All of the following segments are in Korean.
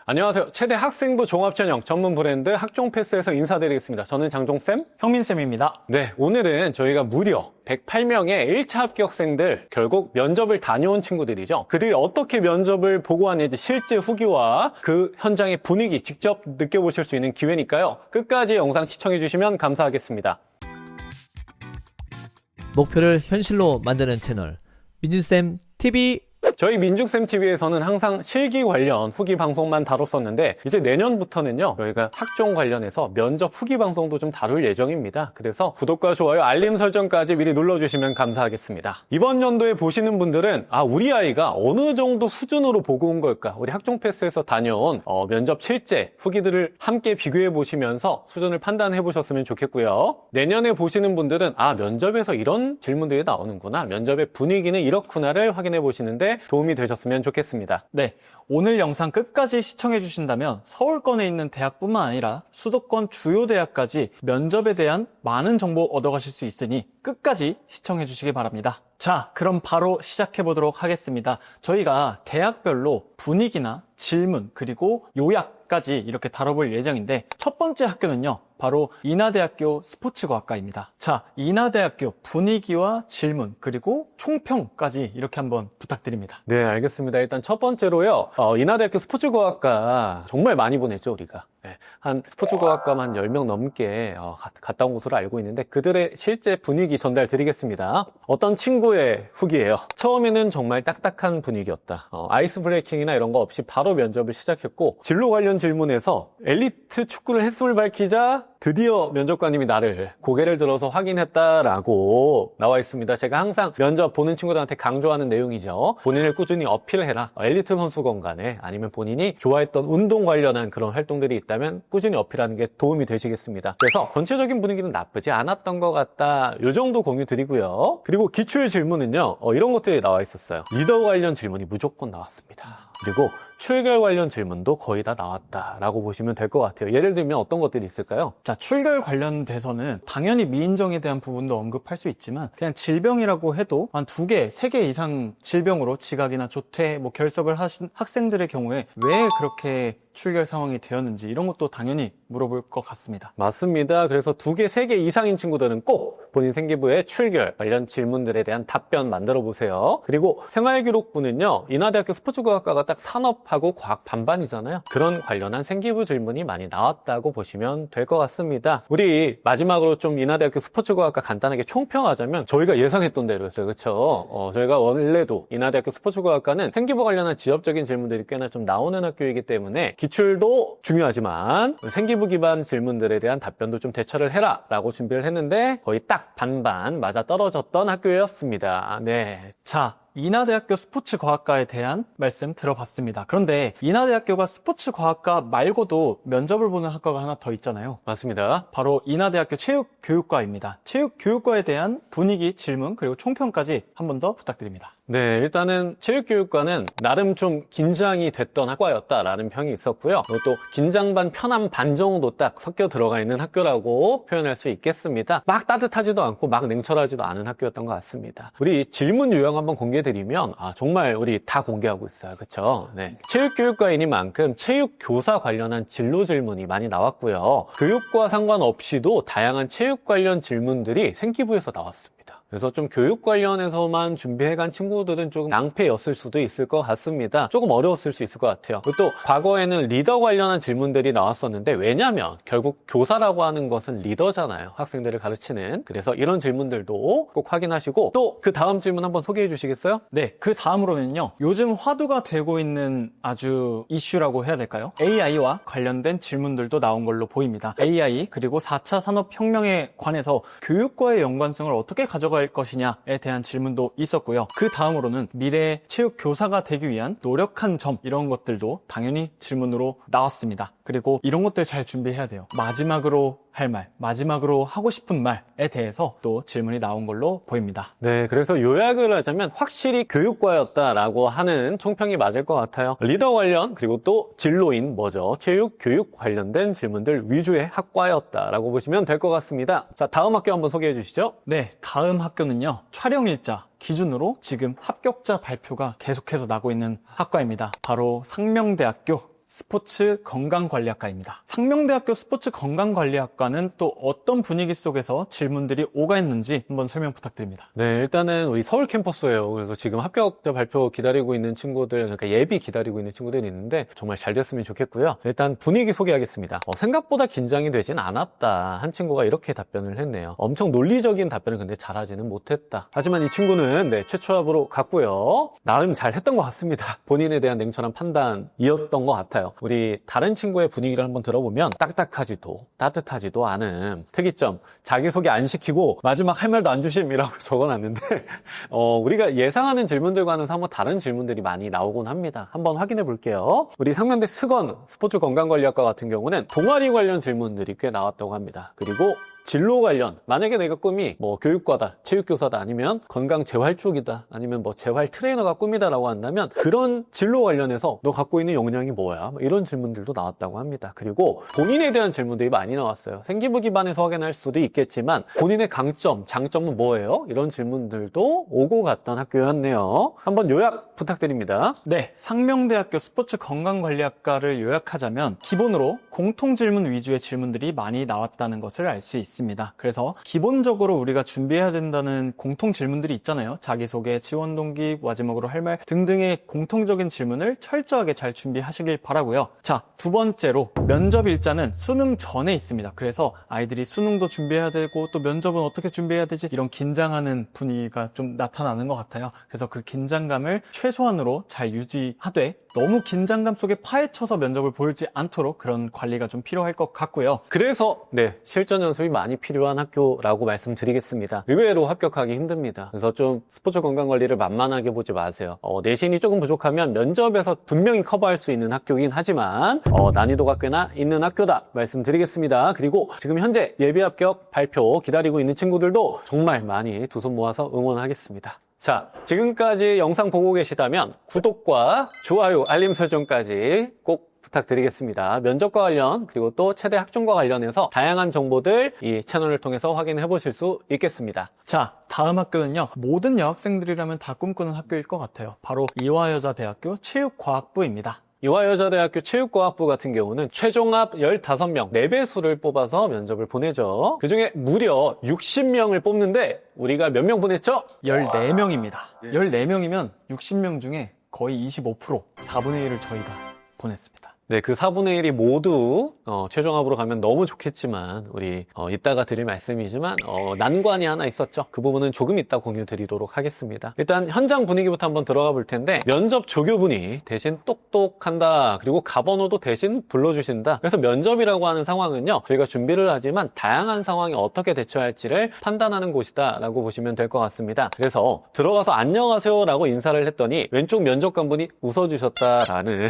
안녕하세요. 최대 학생부 종합전형 전문 브랜드 학종패스에서 인사드리겠습니다. 저는 장종쌤, 형민쌤입니다. 네, 오늘은 저희가 무려 108명의 1차 합격생들, 결국 면접을 다녀온 친구들이죠. 그들이 어떻게 면접을 보고 왔는지 실제 후기와 그 현장의 분위기 직접 느껴보실 수 있는 기회니까요. 끝까지 영상 시청해주시면 감사하겠습니다. 목표를 현실로 만드는 채널 민준쌤 TV. 저희 민중쌤TV에서는 항상 실기 관련 후기 방송만 다뤘었는데 이제 내년부터는요 저희가 학종 관련해서 면접 후기 방송도 좀 다룰 예정입니다. 그래서 구독과 좋아요, 알림 설정까지 미리 눌러주시면 감사하겠습니다. 이번 연도에 보시는 분들은 우리 아이가 어느 정도 수준으로 보고 온 걸까, 우리 학종패스에서 다녀온 면접 실제 후기들을 함께 비교해 보시면서 수준을 판단해 보셨으면 좋겠고요. 내년에 보시는 분들은 면접에서 이런 질문들이 나오는구나, 면접의 분위기는 이렇구나를 확인해 보시는데 도움이 되셨으면 좋겠습니다. 네, 오늘 영상 끝까지 시청해 주신다면 서울권에 있는 대학뿐만 아니라 수도권 주요 대학까지 면접에 대한 많은 정보 얻어가실 수 있으니 끝까지 시청해 주시기 바랍니다. 자, 그럼 바로 시작해 보도록 하겠습니다. 저희가 대학별로 분위기나 질문 그리고 요약까지 이렇게 다뤄볼 예정인데, 첫 번째 학교는요 바로 인하대학교 스포츠과학과입니다. 자, 인하대학교 분위기와 질문 그리고 총평까지 이렇게 한번 부탁드립니다. 네, 알겠습니다. 일단 첫 번째로요, 인하대학교 스포츠과학과 정말 많이 보냈죠, 우리가. 네, 한 스포츠과학과만 10명 넘게 갔다 온 것으로 알고 있는데 그들의 실제 분위기 전달 드리겠습니다. 어떤 친구의 후기예요. 처음에는 정말 딱딱한 분위기였다. 아이스 브레이킹이나 이런 거 없이 바로 면접을 시작했고, 진로 관련 질문에서 엘리트 축구를 했음을 밝히자 드디어 면접관님이 나를 고개를 들어서 확인했다라고 나와 있습니다. 제가 항상 면접 보는 친구들한테 강조하는 내용이죠. 본인을 꾸준히 어필해라. 엘리트 선수건 간에 아니면 본인이 좋아했던 운동 관련한 그런 활동들이 있다면 꾸준히 어필하는 게 도움이 되시겠습니다. 그래서 전체적인 분위기는 나쁘지 않았던 것 같다, 요 정도 공유 드리고요. 그리고 기출 질문은요 이런 것들이 나와 있었어요. 리더 관련 질문이 무조건 나왔습니다. 그리고 출결 관련 질문도 거의 다 나왔다라고 보시면 될 것 같아요. 예를 들면 어떤 것들이 있을까요? 자, 출결 관련돼서는 당연히 미인정에 대한 부분도 언급할 수 있지만, 그냥 질병이라고 해도 한 2개, 3개 이상 질병으로 지각이나 조퇴, 결석을 하신 학생들의 경우에 왜 그렇게 출결 상황이 되었는지 이런 것도 당연히 물어볼 것 같습니다. 맞습니다. 그래서 2개, 3개 이상인 친구들은 꼭 본인 생기부의 출결 관련 질문들에 대한 답변 만들어 보세요. 그리고 생활기록부는요, 인하대학교 스포츠과학과가 딱 산업하고 과학 반반이잖아요. 그런 관련한 생기부 질문이 많이 나왔다고 보시면 될 것 같습니다. 우리 마지막으로 좀 인하대학교 스포츠과학과 간단하게 총평하자면 저희가 예상했던 대로였어요. 그렇죠? 저희가 원래도 인하대학교 스포츠과학과는 생기부 관련한 지엽적인 질문들이 꽤나 좀 나오는 학교이기 때문에 기출도 중요하지만 생기부 기반 질문들에 대한 답변도 좀 대처를 해라 라고 준비를 했는데 거의 딱 반반 맞아 떨어졌던 학교였습니다. 네. 자, 인하대학교 스포츠과학과에 대한 말씀 들어봤습니다. 그런데 인하대학교가 스포츠과학과 말고도 면접을 보는 학과가 하나 더 있잖아요. 맞습니다. 바로 인하대학교 체육교육과입니다. 체육교육과에 대한 분위기, 질문, 그리고 총평까지 한 번 더 부탁드립니다. 네, 일단은 체육교육과는 나름 좀 긴장이 됐던 학과였다라는 평이 있었고요. 그리고 또 긴장 반 편함 반 정도 딱 섞여 들어가 있는 학교라고 표현할 수 있겠습니다. 막 따뜻하지도 않고 막 냉철하지도 않은 학교였던 것 같습니다. 우리 질문 유형 한번 공개해드리면 정말 우리 다 공개하고 있어요. 그렇죠? 네. 체육교육과이니만큼 체육교사 관련한 진로 질문이 많이 나왔고요. 교육과 상관없이도 다양한 체육 관련 질문들이 생기부에서 나왔습니다. 그래서 좀 교육 관련해서만 준비해간 친구들은 조금 낭패였을 수도 있을 것 같습니다. 조금 어려웠을 수 있을 것 같아요. 그리고 또 과거에는 리더 관련한 질문들이 나왔었는데, 왜냐면 결국 교사라고 하는 것은 리더잖아요. 학생들을 가르치는. 그래서 이런 질문들도 꼭 확인하시고, 또 그 다음 질문 한번 소개해 주시겠어요? 네, 그 다음으로는요, 요즘 화두가 되고 있는 아주 이슈라고 해야 될까요? AI와 관련된 질문들도 나온 걸로 보입니다. AI 그리고 4차 산업혁명에 관해서 교육과의 연관성을 어떻게 가져갈 것이냐에 대한 질문도 있었고요. 그 다음으로는 미래 체육교사가 되기 위한 노력한 점, 이런 것들도 당연히 질문으로 나왔습니다. 그리고 이런 것들 잘 준비해야 돼요. 마지막으로 할 말, 마지막으로 하고 싶은 말에 대해서 또 질문이 나온 걸로 보입니다. 네, 그래서 요약을 하자면 확실히 교육과였다라고 하는 총평이 맞을 것 같아요. 리더 관련, 그리고 또 진로인 체육, 교육 관련된 질문들 위주의 학과였다라고 보시면 될 것 같습니다. 자, 다음 학교 한번 소개해 주시죠. 네, 다음 학교는요, 촬영일자 기준으로 지금 합격자 발표가 계속해서 나고 있는 학과입니다. 바로 상명대학교 스포츠 건강관리학과입니다. 상명대학교 스포츠 건강관리학과는 또 어떤 분위기 속에서 질문들이 오가 있는지 한번 설명 부탁드립니다. 네, 일단은 우리 서울 캠퍼스예요. 그래서 지금 합격자 발표 기다리고 있는 친구들, 그러니까 예비 기다리고 있는 친구들이 있는데 정말 잘 됐으면 좋겠고요. 일단 분위기 소개하겠습니다. 생각보다 긴장이 되진 않았다. 한 친구가 이렇게 답변을 했네요. 엄청 논리적인 답변을 근데 잘하지는 못했다. 하지만 이 친구는 네, 최초 합으로 갔고요. 나름 잘 했던 것 같습니다. 본인에 대한 냉철한 판단이었던 것 같아요. 우리 다른 친구의 분위기를 한번 들어보면 딱딱하지도 따뜻하지도 않은 특이점, 자기소개 안 시키고 마지막 할 말도 안 주심이라고 적어놨는데 우리가 예상하는 질문들과는 사뭇 다른 질문들이 많이 나오곤 합니다. 한번 확인해 볼게요. 우리 상명대 스건 스포츠 건강관리학과 같은 경우는 동아리 관련 질문들이 꽤 나왔다고 합니다. 그리고 진로 관련, 만약에 내가 꿈이 뭐 교육과다, 체육교사다, 아니면 건강 재활 쪽이다, 아니면 뭐 재활 트레이너가 꿈이다라고 한다면 그런 진로 관련해서 너 갖고 있는 역량이 뭐야? 이런 질문들도 나왔다고 합니다. 그리고 본인에 대한 질문들이 많이 나왔어요. 생기부 기반에서 확인할 수도 있겠지만 본인의 강점, 장점은 뭐예요? 이런 질문들도 오고 갔던 학교였네요. 한번 요약 부탁드립니다. 네, 상명대학교 스포츠 건강관리학과를 요약하자면 기본으로 공통질문 위주의 질문들이 많이 나왔다는 것을 알 수 있습니다. 그래서 기본적으로 우리가 준비해야 된다는 공통 질문들이 있잖아요. 자기소개, 지원 동기, 마지막으로 할 말 등등의 공통적인 질문을 철저하게 잘 준비하시길 바라고요. 자, 두 번째로 면접 일자는 수능 전에 있습니다. 그래서 아이들이 수능도 준비해야 되고 또 면접은 어떻게 준비해야 되지? 이런 긴장하는 분위기가 좀 나타나는 것 같아요. 그래서 그 긴장감을 최소한으로 잘 유지하되 너무 긴장감 속에 파헤쳐서 면접을 보지 않도록 그런 관리가 좀 필요할 것 같고요. 그래서 네, 실전 연습이 많이 필요한 학교라고 말씀드리겠습니다. 의외로 합격하기 힘듭니다. 그래서 좀 스포츠 건강 관리를 만만하게 보지 마세요. 내신이 조금 부족하면 면접에서 분명히 커버할 수 있는 학교긴 하지만 난이도가 꽤나 있는 학교다 말씀드리겠습니다. 그리고 지금 현재 예비 합격 발표 기다리고 있는 친구들도 정말 많이 두 손 모아서 응원하겠습니다. 자, 지금까지 영상 보고 계시다면 구독과 좋아요, 알림 설정까지 꼭 부탁드리겠습니다. 면접과 관련 그리고 또 최대 학종과 관련해서 다양한 정보들 이 채널을 통해서 확인해 보실 수 있겠습니다. 자, 다음 학교는요. 모든 여학생들이라면 다 꿈꾸는 학교일 것 같아요. 바로 이화여자대학교 체육과학부입니다. 이화여자대학교 체육과학부 같은 경우는 최종합 15명, 4배수를 뽑아서 면접을 보내죠. 그중에 무려 60명을 뽑는데 우리가 몇 명 보냈죠? 14명입니다. 14명이면 60명 중에 거의 25%, 4분의 1을 저희가 보냈습니다. 네, 그 4분의 1이 모두 최종합으로 가면 너무 좋겠지만 우리 이따가 드릴 말씀이지만 난관이 하나 있었죠. 그 부분은 조금 이따 공유 드리도록 하겠습니다. 일단 현장 분위기부터 한번 들어가 볼 텐데 면접 조교분이 대신 똑똑한다. 그리고 가번호도 대신 불러주신다. 그래서 면접이라고 하는 상황은요. 저희가 준비를 하지만 다양한 상황에 어떻게 대처할지를 판단하는 곳이다 라고 보시면 될 것 같습니다. 그래서 들어가서 안녕하세요 라고 인사를 했더니 왼쪽 면접관분이 웃어주셨다라는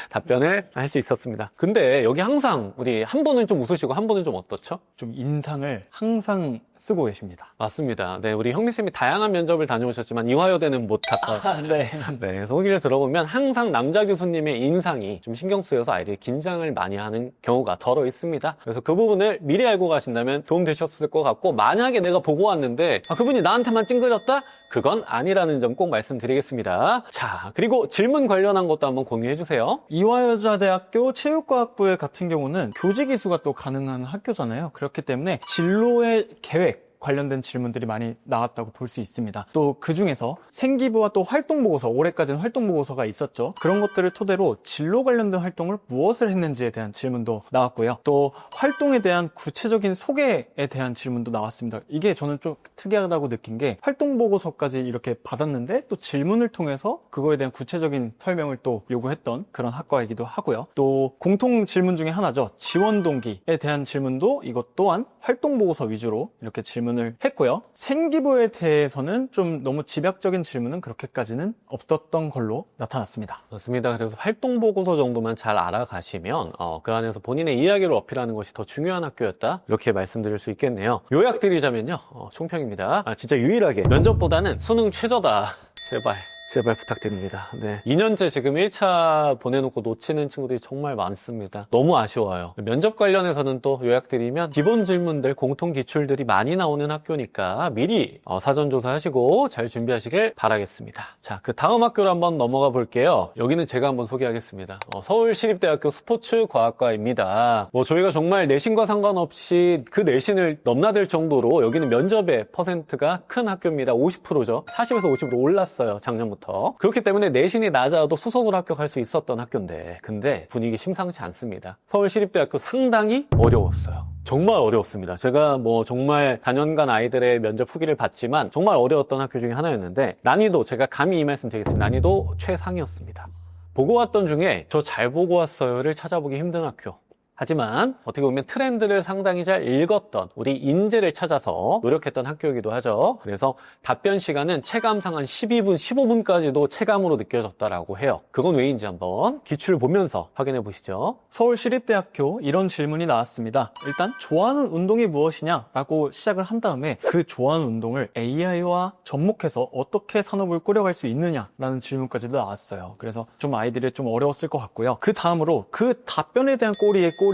답변을 할 수 있었습니다. 근데 여기 항상 우리 한 분은 좀 웃으시고 한 분은 좀 어떻죠? 좀 인상을 항상 쓰고 계십니다. 맞습니다. 네, 우리 형리쌤이 다양한 면접을 다녀오셨지만 이화여대는 못 갔다. 네. 네, 그래서 후기를 들어보면 항상 남자 교수님의 인상이 좀 신경 쓰여서 아이들이 긴장을 많이 하는 경우가 덜어 있습니다. 그래서 그 부분을 미리 알고 가신다면 도움 되셨을 것 같고 만약에 내가 보고 왔는데 그분이 나한테만 찡그렸다? 그건 아니라는 점 꼭 말씀드리겠습니다. 자, 그리고 질문 관련한 것도 한번 공유해 주세요. 이화여자대학교 체육과학부 같은 경우는 교직 이수가 또 가능한 학교잖아요. 그렇기 때문에 진로의 계획 관련된 질문들이 많이 나왔다고 볼 수 있습니다. 또 그 중에서 생기부와 또 활동보고서, 올해까지는 활동보고서가 있었죠. 그런 것들을 토대로 진로 관련된 활동을 무엇을 했는지에 대한 질문도 나왔고요. 또 활동에 대한 구체적인 소개에 대한 질문도 나왔습니다. 이게 저는 좀 특이하다고 느낀 게 활동보고서까지 이렇게 받았는데 또 질문을 통해서 그거에 대한 구체적인 설명을 또 요구했던 그런 학과이기도 하고요. 또 공통 질문 중에 하나죠. 지원 동기에 대한 질문도 이것 또한 활동보고서 위주로 이렇게 질문을 했고요. 생기부에 대해서는 좀 너무 집약적인 질문은 그렇게까지는 없었던 걸로 나타났습니다. 맞습니다. 그래서 활동보고서 정도만 잘 알아가시면 그 안에서 본인의 이야기를 어필하는 것이 더 중요한 학교였다. 이렇게 말씀드릴 수 있겠네요. 요약드리자면요. 총평입니다. 진짜 유일하게 면접보다는 수능 최저다. 제발. 제발 부탁드립니다. 네. 2년째 지금 1차 보내놓고 놓치는 친구들이 정말 많습니다. 너무 아쉬워요. 면접 관련해서는 또 요약드리면 기본 질문들, 공통 기출들이 많이 나오는 학교니까 미리 사전조사 하시고 잘 준비하시길 바라겠습니다. 자, 그 다음 학교로 한번 넘어가 볼게요. 여기는 제가 한번 소개하겠습니다. 서울시립대학교 스포츠과학과입니다. 저희가 정말 내신과 상관없이 그 내신을 넘나들 정도로 여기는 면접의 퍼센트가 큰 학교입니다. 50%죠. 40에서 50으로 올랐어요. 작년부터. 그렇기 때문에 내신이 낮아도 수석으로 합격할 수 있었던 학교인데 근데 분위기 심상치 않습니다. 서울시립대학교 상당히 어려웠어요. 정말 어려웠습니다. 제가 정말 단연간 아이들의 면접 후기를 봤지만 정말 어려웠던 학교 중에 하나였는데 난이도 제가 감히 이 말씀 드리겠습니다. 난이도 최상이었습니다. 보고 왔던 중에 저 잘 보고 왔어요를 찾아보기 힘든 학교. 하지만 어떻게 보면 트렌드를 상당히 잘 읽었던 우리 인재를 찾아서 노력했던 학교이기도 하죠. 그래서 답변 시간은 체감상 한 12분, 15분까지도 체감으로 느껴졌다라고 해요. 그건 왜인지 한번 기출을 보면서 확인해 보시죠. 서울시립대학교 이런 질문이 나왔습니다. 일단 좋아하는 운동이 무엇이냐라고 시작을 한 다음에 그 좋아하는 운동을 AI와 접목해서 어떻게 산업을 꾸려갈 수 있느냐라는 질문까지도 나왔어요. 그래서 좀 아이들이 좀 어려웠을 것 같고요. 그 다음으로 그 답변에 대한 꼬리에 꼬리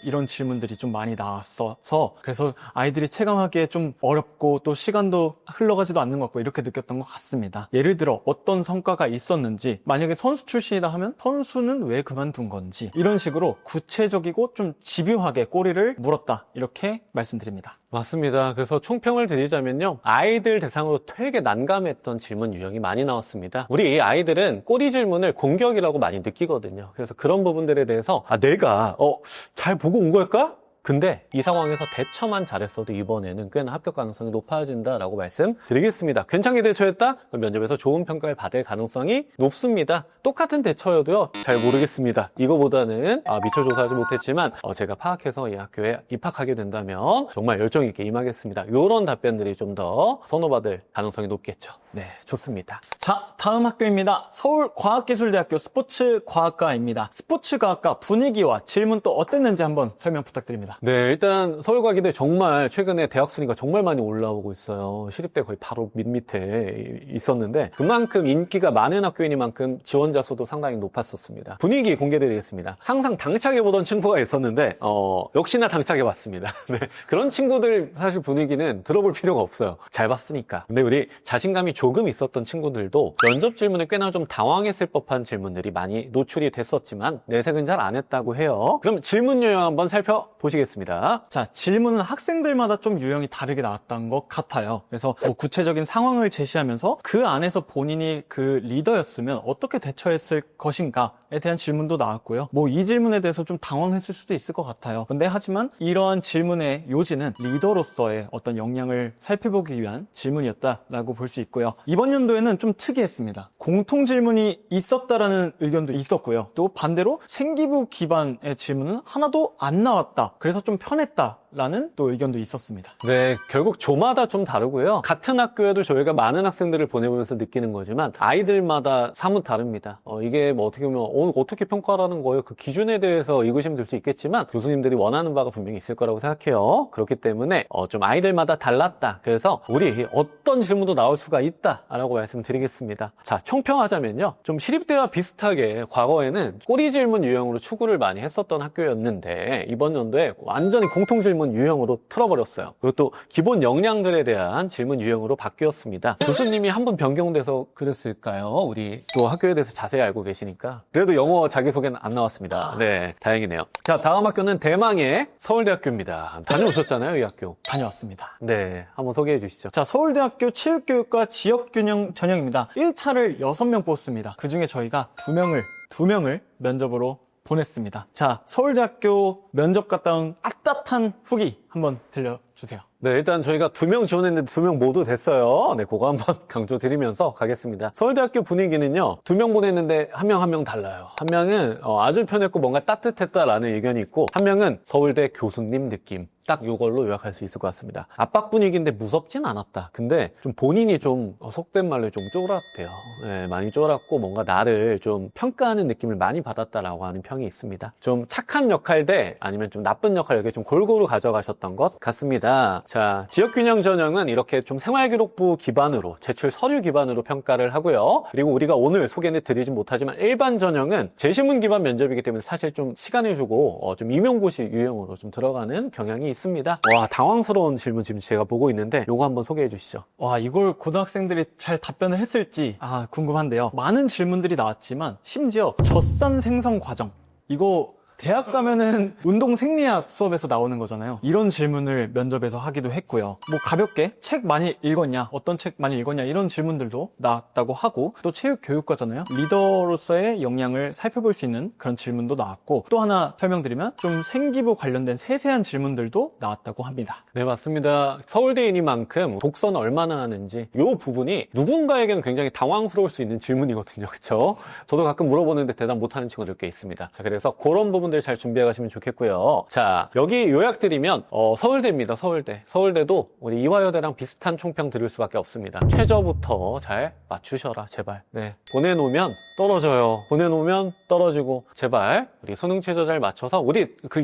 이런 질문들이 좀 많이 나왔어서 그래서 아이들이 체감하기에 좀 어렵고 또 시간도 흘러가지도 않는 것 같고 이렇게 느꼈던 것 같습니다. 예를 들어 어떤 성과가 있었는지, 만약에 선수 출신이다 하면 선수는 왜 그만둔 건지, 이런 식으로 구체적이고 좀 집요하게 꼬리를 물었다, 이렇게 말씀드립니다. 맞습니다. 그래서 총평을 드리자면요, 아이들 대상으로 되게 난감했던 질문 유형이 많이 나왔습니다. 우리 아이들은 꼬리 질문을 공격이라고 많이 느끼거든요. 그래서 그런 부분들에 대해서 내가 잘 보고 온 걸까? 근데 이 상황에서 대처만 잘했어도 이번에는 꽤나 합격 가능성이 높아진다라고 말씀드리겠습니다. 괜찮게 대처했다? 그럼 면접에서 좋은 평가를 받을 가능성이 높습니다. 똑같은 대처여도요, 잘 모르겠습니다. 이거보다는 미처 조사하지 못했지만 제가 파악해서 이 학교에 입학하게 된다면 정말 열정 있게 임하겠습니다. 이런 답변들이 좀 더 선호받을 가능성이 높겠죠. 네, 좋습니다. 자, 다음 학교입니다. 서울과학기술대학교 스포츠과학과입니다. 스포츠과학과 분위기와 질문 또 어땠는지 한번 설명 부탁드립니다. 네, 일단 서울과기대 정말 최근에 대학 순위가 정말 많이 올라오고 있어요. 시립대 거의 바로 밑에 있었는데 그만큼 인기가 많은 학교이니만큼 지원자 수도 상당히 높았었습니다. 분위기 공개드리겠습니다. 항상 당차게 보던 친구가 있었는데 역시나 당차게 봤습니다. 네, 그런 친구들 사실 분위기는 들어볼 필요가 없어요. 잘 봤으니까. 근데 우리 자신감이 조금 있었던 친구들도 면접 질문에 꽤나 좀 당황했을 법한 질문들이 많이 노출이 됐었지만 내색은 잘 안 했다고 해요. 그럼 질문 유형 한번 살펴보시겠습니다. 자, 질문은 학생들마다 좀 유형이 다르게 나왔던 것 같아요. 그래서 구체적인 상황을 제시하면서 그 안에서 본인이 그 리더였으면 어떻게 대처했을 것인가에 대한 질문도 나왔고요. 이 질문에 대해서 좀 당황했을 수도 있을 것 같아요. 근데 하지만 이러한 질문의 요지는 리더로서의 어떤 역량을 살펴보기 위한 질문이었다라고 볼 수 있고요. 이번 연도에는 좀 특이했습니다. 공통 질문이 있었다라는 의견도 있었고요. 또 반대로 생기부 기반의 질문은 하나도 안 나왔다. 그래서 좀 편했다라는 또 의견도 있었습니다. 네, 결국 조마다 좀 다르고요. 같은 학교에도 저희가 많은 학생들을 보내보면서 느끼는 거지만 아이들마다 사뭇 다릅니다. 이게 어떻게 보면 어떻게 평가라는 거예요? 그 기준에 대해서 의구심 들 수 있겠지만 교수님들이 원하는 바가 분명히 있을 거라고 생각해요. 그렇기 때문에 좀 아이들마다 달랐다. 그래서 우리 어떤 질문도 나올 수가 있다라고 말씀드리겠습니다. 자, 총평하자면요, 좀 시립대와 비슷하게 과거에는 꼬리 질문 유형으로 추구를 많이 했었던 학교였는데 이번 연도에 완전히 공통 질문 유형으로 틀어버렸어요. 그리고 또 기본 역량들에 대한 질문 유형으로 바뀌었습니다. 교수님이 한 번 변경돼서 그랬을까요? 우리 또 학교에 대해서 자세히 알고 계시니까. 그래도 영어 자기소개는 안 나왔습니다. 네, 다행이네요. 자, 다음 학교는 대망의 서울대학교입니다. 다녀오셨잖아요, 이 학교. 다녀왔습니다. 네, 한번 소개해 주시죠. 자, 서울대학교 체육교육과 지역균형 전형입니다. 1차를 6명 뽑습니다. 그 중에 저희가 2명을 면접으로 보냈습니다. 자, 서울대학교 면접 갔다 온 따뜻한 후기 한번 들려주세요. 네, 일단 저희가 2명 지원했는데 2명 모두 됐어요. 네, 그거 한번 강조드리면서 가겠습니다. 서울대학교 분위기는요, 2명 보냈는데 한 명 달라요. 한 명은 아주 편했고 뭔가 따뜻했다라는 의견이 있고, 한 명은 서울대 교수님 느낌. 딱 이걸로 요약할 수 있을 것 같습니다. 압박 분위기인데 무섭진 않았다. 근데 좀 본인이 좀 속된 말로 좀 쫄았대요. 네, 많이 쫄았고 뭔가 나를 좀 평가하는 느낌을 많이 받았다라고 하는 평이 있습니다. 좀 착한 역할 대 아니면 좀 나쁜 역할 이렇게 좀 골고루 가져가셨던 것 같습니다. 자, 지역균형 전형은 이렇게 좀 생활기록부 기반으로 제출 서류 기반으로 평가를 하고요. 그리고 우리가 오늘 소개는 드리진 못하지만 일반 전형은 제시문 기반 면접이기 때문에 사실 좀 시간을 주고 좀 임용고시 유형으로 좀 들어가는 경향이 있습니다. 와, 당황스러운 질문 지금 제가 보고 있는데 요거 한번 소개해 주시죠. 와, 이걸 고등학생들이 잘 답변을 했을지 궁금한데요. 많은 질문들이 나왔지만 심지어 젖산 생성 과정, 이거 대학 가면은 운동 생리학 수업에서 나오는 거잖아요. 이런 질문을 면접에서 하기도 했고요. 뭐 가볍게 책 많이 읽었냐, 어떤 책 많이 읽었냐, 이런 질문들도 나왔다고 하고, 또 체육 교육과잖아요. 리더로서의 역량을 살펴볼 수 있는 그런 질문도 나왔고, 또 하나 설명드리면 좀 생기부 관련된 세세한 질문들도 나왔다고 합니다. 네, 맞습니다. 서울대이니만큼 독서는 얼마나 하는지 이 부분이 누군가에게는 굉장히 당황스러울 수 있는 질문이거든요. 그렇죠? 저도 가끔 물어보는데 대답 못하는 친구들 꽤 있습니다. 자, 그래서 그런 부분들 잘 준비해 가시면 좋겠고요. 자, 여기 요약드리면 서울대입니다. 서울대도 우리 이화여대랑 비슷한 총평 드릴 수밖에 없습니다. 최저부터 잘 맞추셔라, 제발. 네, 보내놓으면 떨어져요. 보내놓으면 떨어지고, 제발 우리 수능 최저 잘 맞춰서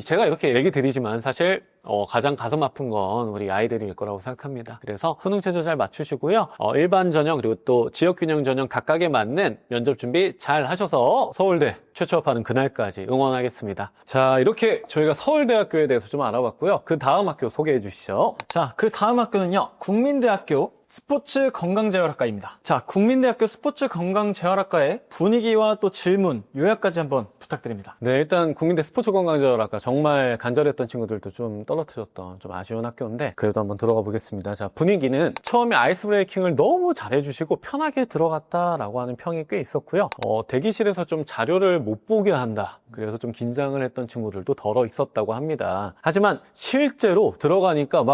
제가 이렇게 얘기 드리지만 사실 가장 가슴 아픈 건 우리 아이들일 거라고 생각합니다. 그래서 수능 최저 잘 맞추시고요. 일반 전형 그리고 또 지역균형 전형 각각에 맞는 면접 준비 잘 하셔서 서울대 최초합하는 그날까지 응원하겠습니다. 자, 이렇게 저희가 서울대학교에 대해서 좀 알아봤고요. 그 다음 학교 소개해 주시죠. 자, 그 다음 학교는요, 국민대학교 스포츠 건강재활학과입니다. 자, 국민대학교 스포츠 건강재활학과의 분위기와 또 질문, 요약까지 한번 부탁드립니다. 네, 일단 국민대 스포츠 건강재활학과 정말 간절했던 친구들도 좀 떨어뜨렸던 좀 아쉬운 학교인데 그래도 한번 들어가 보겠습니다. 자, 분위기는 처음에 아이스 브레이킹을 너무 잘해주시고 편하게 들어갔다라고 하는 평이 꽤 있었고요. 대기실에서 좀 자료를 못 보게 한다. 그래서 좀 긴장을 했던 친구들도 덜어 있었다고 합니다. 하지만 실제로 들어가니까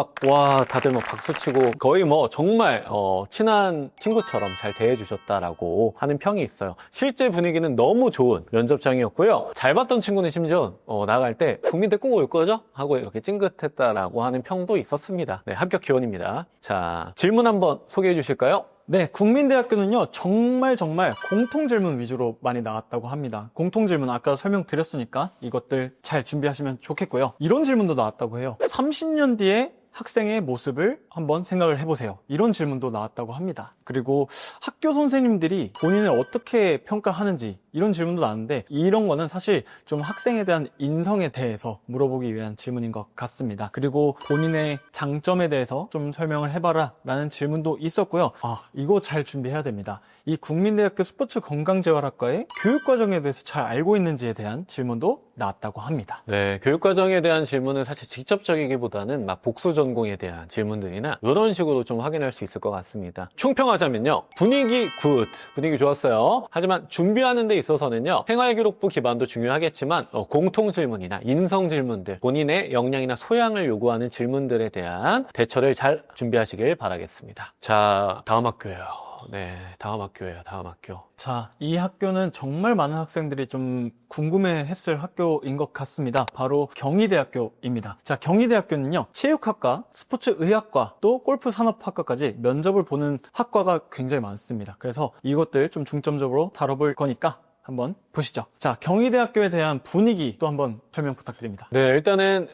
다들 박수치고 거의 정말 친한 친구처럼 잘 대해주셨다라고 하는 평이 있어요. 실제 분위기는 너무 좋은 면접장이었고요. 잘 봤던 친구는 심지어 나갈 때 국민대 꼭 올 거죠? 하고 이렇게 찡긋했다라고 하는 평도 있었습니다. 네, 합격 기원입니다. 자, 질문 한번 소개해 주실까요? 네, 국민대학교는요, 정말 공통질문 위주로 많이 나왔다고 합니다. 공통질문 아까 설명드렸으니까 이것들 잘 준비하시면 좋겠고요. 이런 질문도 나왔다고 해요. 30년 뒤에 학생의 모습을 한번 생각을 해보세요. 이런 질문도 나왔다고 합니다. 그리고 학교 선생님들이 본인을 어떻게 평가하는지 이런 질문도 나왔는데 이런 거는 사실 좀 학생에 대한 인성에 대해서 물어보기 위한 질문인 것 같습니다. 그리고 본인의 장점에 대해서 좀 설명을 해봐라 라는 질문도 있었고요. 이거 잘 준비해야 됩니다. 이 국민대학교 스포츠 건강재활학과의 교육과정에 대해서 잘 알고 있는지에 대한 질문도 나왔다고 합니다. 네, 교육과정에 대한 질문은 사실 직접적이기보다는 복수 전공에 대한 질문들이나 이런 식으로 좀 확인할 수 있을 것 같습니다. 총평하자면요, 분위기 좋았어요. 하지만 준비하는 데 있어서는요, 생활기록부 기반도 중요하겠지만 공통 질문이나 인성 질문들, 본인의 역량이나 소양을 요구하는 질문들에 대한 대처를 잘 준비하시길 바라겠습니다. 자, 다음 학교예요. 네, 다음 학교예요. 자, 이 학교는 정말 많은 학생들이 좀 궁금해했을 학교인 것 같습니다. 바로 경희대학교입니다. 자, 경희대학교는요, 체육학과, 스포츠의학과, 또 골프산업학과까지 면접을 보는 학과가 굉장히 많습니다. 그래서 이것들 좀 중점적으로 다뤄볼 거니까 한번 보시죠. 자, 경희대학교에 대한 분위기 또 한번 설명 부탁드립니다. 네, 일단은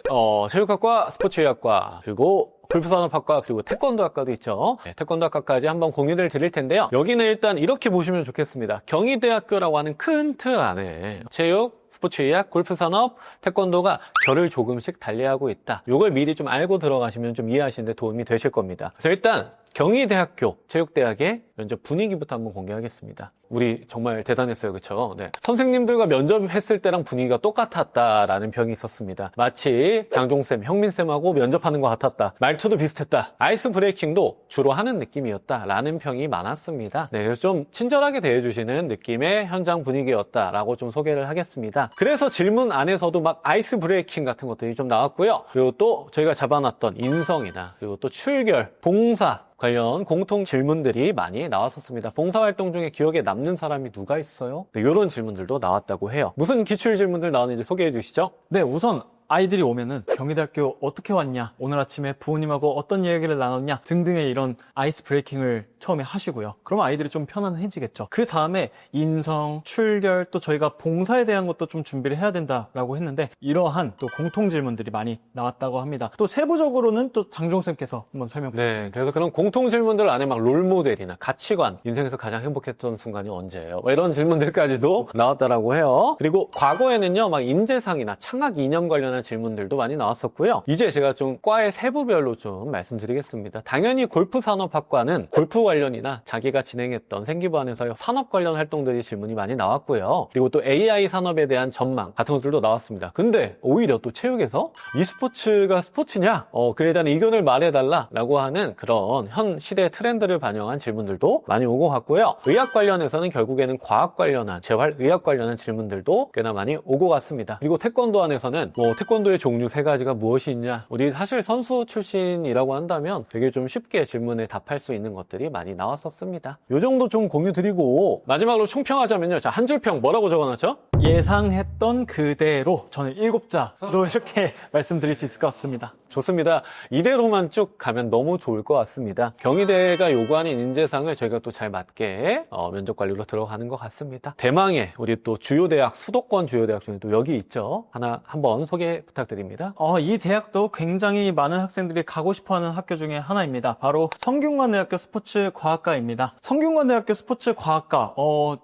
체육학과, 스포츠의학과, 그리고 골프산업학과, 그리고 태권도학과도 있죠. 네, 태권도학과까지 한번 공유를 드릴 텐데요. 여기는 일단 이렇게 보시면 좋겠습니다. 경희대학교라고 하는 큰 틀 안에 체육, 스포츠의학, 골프산업, 태권도가 결을 조금씩 달리하고 있다. 이걸 미리 좀 알고 들어가시면 좀 이해하시는 데 도움이 되실 겁니다. 그래서 일단 경희대학교 체육대학의 면접 분위기부터 한번 공개하겠습니다. 우리 정말 대단했어요. 그렇죠? 네. 선생님들과 면접했을 때랑 분위기가 똑같았다라는 평이 있었습니다. 마치 장종쌤, 형민쌤하고 면접하는 것 같았다. 말투도 비슷했다. 아이스 브레이킹도 주로 하는 느낌이었다라는 평이 많았습니다. 네, 그래서 좀 친절하게 대해주시는 느낌의 현장 분위기였다라고 좀 소개를 하겠습니다. 그래서 질문 안에서도 아이스 브레이킹 같은 것들이 좀 나왔고요. 그리고 또 저희가 잡아놨던 인성이나 그리고 또 출결, 봉사 관련 공통 질문들이 많이 나왔었습니다. 봉사활동 중에 기억에 남는 사람이 누가 있어요? 네, 이런 질문들도 나왔다고 해요. 무슨 기출 질문들 나왔는지 소개해 주시죠. 네, 우선 아이들이 오면은 경희대학교 어떻게 왔냐, 오늘 아침에 부모님하고 어떤 이야기를 나눴냐 등등의 이런 아이스 브레이킹을 처음에 하시고요. 그러면 아이들이 좀 편안해지겠죠. 그 다음에 인성, 출결, 또 저희가 봉사에 대한 것도 좀 준비를 해야 된다라고 했는데 이러한 또 공통 질문들이 많이 나왔다고 합니다. 또 세부적으로는 또 장종쌤께서 한번 설명 부탁드립니다. 네, 그래서 그런 공통 질문들 안에 막 롤모델이나 가치관, 인생에서 가장 행복했던 순간이 언제예요? 뭐 이런 질문들까지도 나왔다라고 해요. 그리고 과거에는요, 막 인재상이나 창학 이념 관련한 질문들도 많이 나왔었고요. 이제 제가 좀 과의 세부별로 좀 말씀드리겠습니다. 당연히 골프산업학과는 골프 관련이나 자기가 진행했던 생기부 안에서의 산업 관련 활동들이 질문이 많이 나왔고요. 그리고 또 AI 산업에 대한 전망 같은 것들도 나왔습니다. 근데 오히려 또 체육에서 e스포츠가 스포츠냐? 그에 대한 의견을 말해달라라고 하는 그런 현 시대의 트렌드를 반영한 질문들도 많이 오고 갔고요. 의학 관련해서는 결국에는 과학 관련한, 재활의학 관련한 질문들도 꽤나 많이 오고 갔습니다. 그리고 태권도 안에서는 뭐 태권도의 종류 3가지가 무엇이 있냐? 우리 사실 선수 출신이라고 한다면 되게 좀 쉽게 질문에 답할 수 있는 것들이 많이 나왔었습니다. 요 정도 좀 공유 드리고 마지막으로 총평하자면요. 자, 한 줄평 뭐라고 적어놨죠? 예상했던 그대로 저는 7자로 이렇게 말씀드릴 수 있을 것 같습니다. 좋습니다. 이대로만 쭉 가면 너무 좋을 것 같습니다. 경희대가 요구하는 인재상을 저희가 또 잘 맞게 면접 관리로 들어가는 것 같습니다. 대망의 우리 또 주요 대학, 수도권 주요 대학 중에 또 여기 있죠. 하나 한번 소개 부탁드립니다. 이 대학도 굉장히 많은 학생들이 가고 싶어하는 학교 중에 하나입니다. 바로 성균관대학교 스포츠과학과입니다. 성균관대학교 스포츠과학과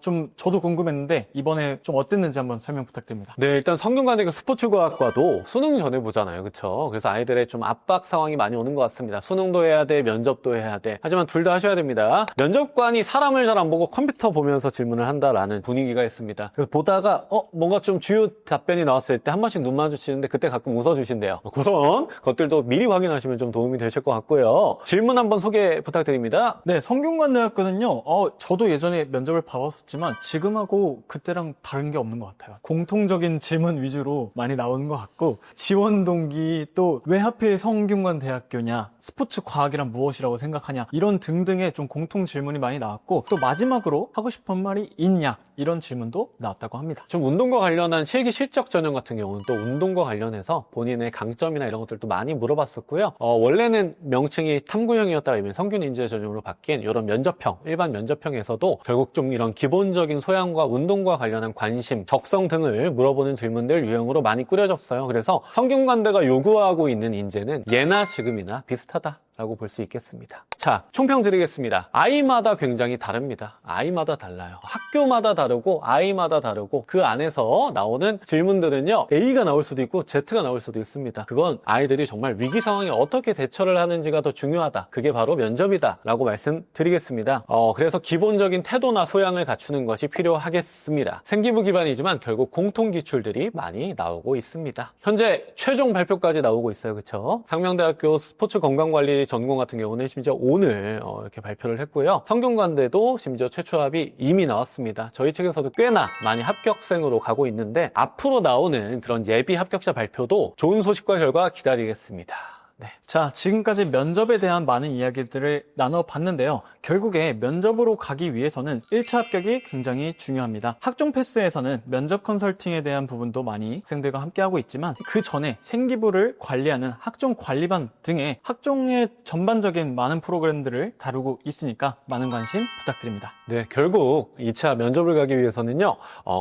좀 저도 궁금했는데 이번에 좀 어땠는지 한번 설명 부탁드립니다. 네, 일단 성균관대학교 스포츠과학과도 수능 전에 보잖아요. 그렇죠? 그래서 아이들의 좀 압박 상황이 많이 오는 것 같습니다. 수능도 해야 돼, 면접도 해야 돼. 하지만 둘 다 하셔야 됩니다. 면접관이 사람을 잘 안 보고 컴퓨터 보면서 질문을 한다라는 분위기가 있습니다. 그래서 보다가 뭔가 좀 주요 답변이 나왔을 때 한 번씩 눈 마주치는데 그때 가끔 웃어주신대요. 그런 것들도 미리 확인하시면 좀 도움이 되실 것 같고요. 질문 한번 소개 부탁드립니다. 네, 성균관대학교는요, 저도 예전에 면접을 봐봤었지만 지금하고 그때랑 다른 게 없는 것 같아요. 공통적인 질문 위주로 많이 나오는 것 같고, 지원 동기, 또 왜 하필 성균관대학교냐, 스포츠 과학이란 무엇이라고 생각하냐, 이런 등등의 좀 공통 질문이 많이 나왔고, 또 마지막으로 하고 싶은 말이 있냐, 이런 질문도 나왔다고 합니다. 좀 운동과 관련한 실기 실적 전형 같은 경우는 또 운동과 관련해서 본인의 강점이나 이런 것들도 많이 물어봤었고요. 원래는 명칭이 탐구형이었다가 이번 성균 인재 전형으로 바뀐 이런 면접형, 일반 면접형에서도 결국 좀 이런 기본적인 소양과 운동과 관련한 관심, 적성 등을 물어보는 질문들 유형으로 많이 꾸려졌어요. 그래서 성균관대가 요구하고 있는 인재는 예나 지금이나 비슷하다라고 볼 수 있겠습니다. 자, 총평 드리겠습니다. 아이마다 굉장히 다릅니다. 아이마다 달라요. 학교마다 다르고 아이마다 다르고 그 안에서 나오는 질문들은요, A가 나올 수도 있고 Z가 나올 수도 있습니다. 그건 아이들이 정말 위기 상황에 어떻게 대처를 하는지가 더 중요하다. 그게 바로 면접이다 라고 말씀드리겠습니다. 그래서 기본적인 태도나 소양을 갖추는 것이 필요하겠습니다. 생기부 기반이지만 결국 공통 기출들이 많이 나오고 있습니다. 현재 최종 발표까지 나오고 있어요. 그렇죠? 상명대학교 스포츠 건강관리 전공 같은 경우는 심지어 오늘 이렇게 발표를 했고요. 성균관대도 심지어 최초 합이 이미 나왔습니다. 저희 측에서도 꽤나 많이 합격생으로 가고 있는데 앞으로 나오는 그런 예비 합격자 발표도 좋은 소식과 결과 기다리겠습니다. 네. 자, 지금까지 면접에 대한 많은 이야기들을 나눠봤는데요. 결국에 면접으로 가기 위해서는 1차 합격이 굉장히 중요합니다. 학종 패스에서는 면접 컨설팅에 대한 부분도 많이 학생들과 함께하고 있지만 그 전에 생기부를 관리하는 학종 관리반 등의 학종의 전반적인 많은 프로그램들을 다루고 있으니까 많은 관심 부탁드립니다. 네, 결국 2차 면접을 가기 위해서는요,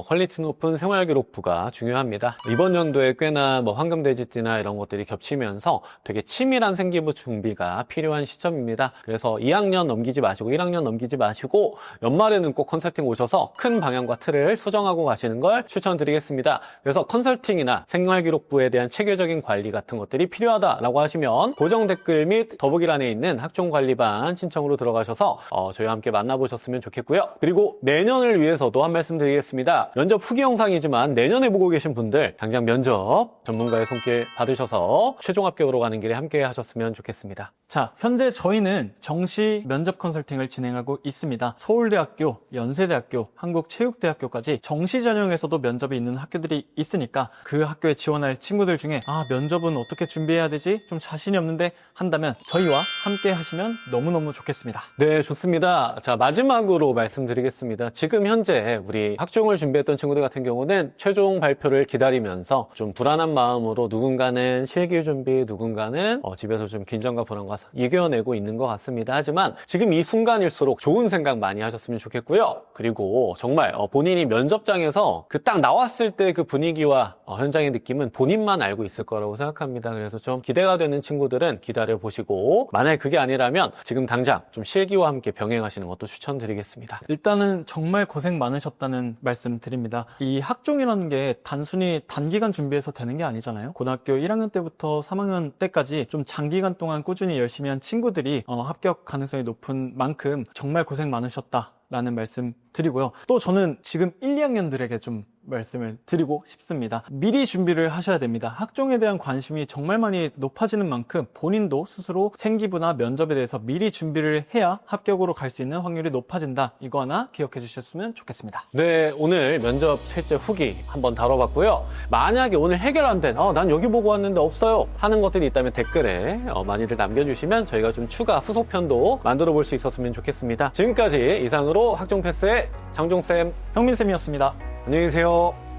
퀄리티 높은 생활기록부가 중요합니다. 이번 연도에 꽤나 황금돼지띠나 이런 것들이 겹치면서 되게 치밀한 생기부 준비가 필요한 시점입니다. 그래서 2학년 넘기지 마시고 1학년 넘기지 마시고 연말에는 꼭 컨설팅 오셔서 큰 방향과 틀을 수정하고 가시는 걸 추천드리겠습니다. 그래서 컨설팅이나 생활기록부에 대한 체계적인 관리 같은 것들이 필요하다라고 하시면 고정 댓글 및 더보기란에 있는 학종관리반 신청으로 들어가셔서 저희와 함께 만나보셨으면 좋겠고요. 그리고 내년을 위해서도 한 말씀 드리겠습니다. 면접 후기 영상이지만 내년에 보고 계신 분들 당장 면접 전문가의 손길 받으셔서 최종 합격으로 가는 길에 함께 하셨으면 좋겠습니다. 자, 현재 저희는 정시 면접 컨설팅을 진행하고 있습니다. 서울대학교, 연세대학교, 한국체육대학교까지 정시 전형에서도 면접이 있는 학교들이 있으니까 그 학교에 지원할 친구들 중에 면접은 어떻게 준비해야 되지? 좀 자신이 없는데 한다면 저희와 함께 하시면 너무너무 좋겠습니다. 네, 좋습니다. 자, 마지막으로 말씀드리겠습니다. 지금 현재 우리 학종을 준비했던 친구들 같은 경우는 최종 발표를 기다리면서 좀 불안한 마음으로 누군가는 실기 준비, 누군가는 집에서 좀 긴장과 불안과 이겨내고 있는 것 같습니다. 하지만 지금 이 순간일수록 좋은 생각 많이 하셨으면 좋겠고요. 그리고 정말 본인이 면접장에서 그 딱 나왔을 때 그 분위기와 현장의 느낌은 본인만 알고 있을 거라고 생각합니다. 그래서 좀 기대가 되는 친구들은 기다려 보시고, 만약에 그게 아니라면 지금 당장 좀 실기와 함께 병행하시는 것도 추천드리겠습니다. 일단은 정말 고생 많으셨다는 말씀 드립니다. 이 학종이라는 게 단순히 단기간 준비해서 되는 게 아니잖아요. 고등학교 1학년 때부터 3학년 때까지 좀 장기간 동안 꾸준히 열심히 한 친구들이 합격 가능성이 높은 만큼 정말 고생 많으셨다 라는 말씀 드리고요. 또 저는 지금 1, 2학년들에게 좀 말씀을 드리고 싶습니다. 미리 준비를 하셔야 됩니다. 학종에 대한 관심이 정말 많이 높아지는 만큼 본인도 스스로 생기부나 면접에 대해서 미리 준비를 해야 합격으로 갈 수 있는 확률이 높아진다. 이거 하나 기억해 주셨으면 좋겠습니다. 네, 오늘 면접 실제 후기 한번 다뤄봤고요. 만약에 오늘 해결 안 된, 난 여기 보고 왔는데 없어요 하는 것들이 있다면 댓글에 많이들 남겨주시면 저희가 좀 추가 후속편도 만들어 볼 수 있었으면 좋겠습니다. 지금까지 이상으로 학종패스의 장종쌤, 형민쌤이었습니다. 안녕히 계세요.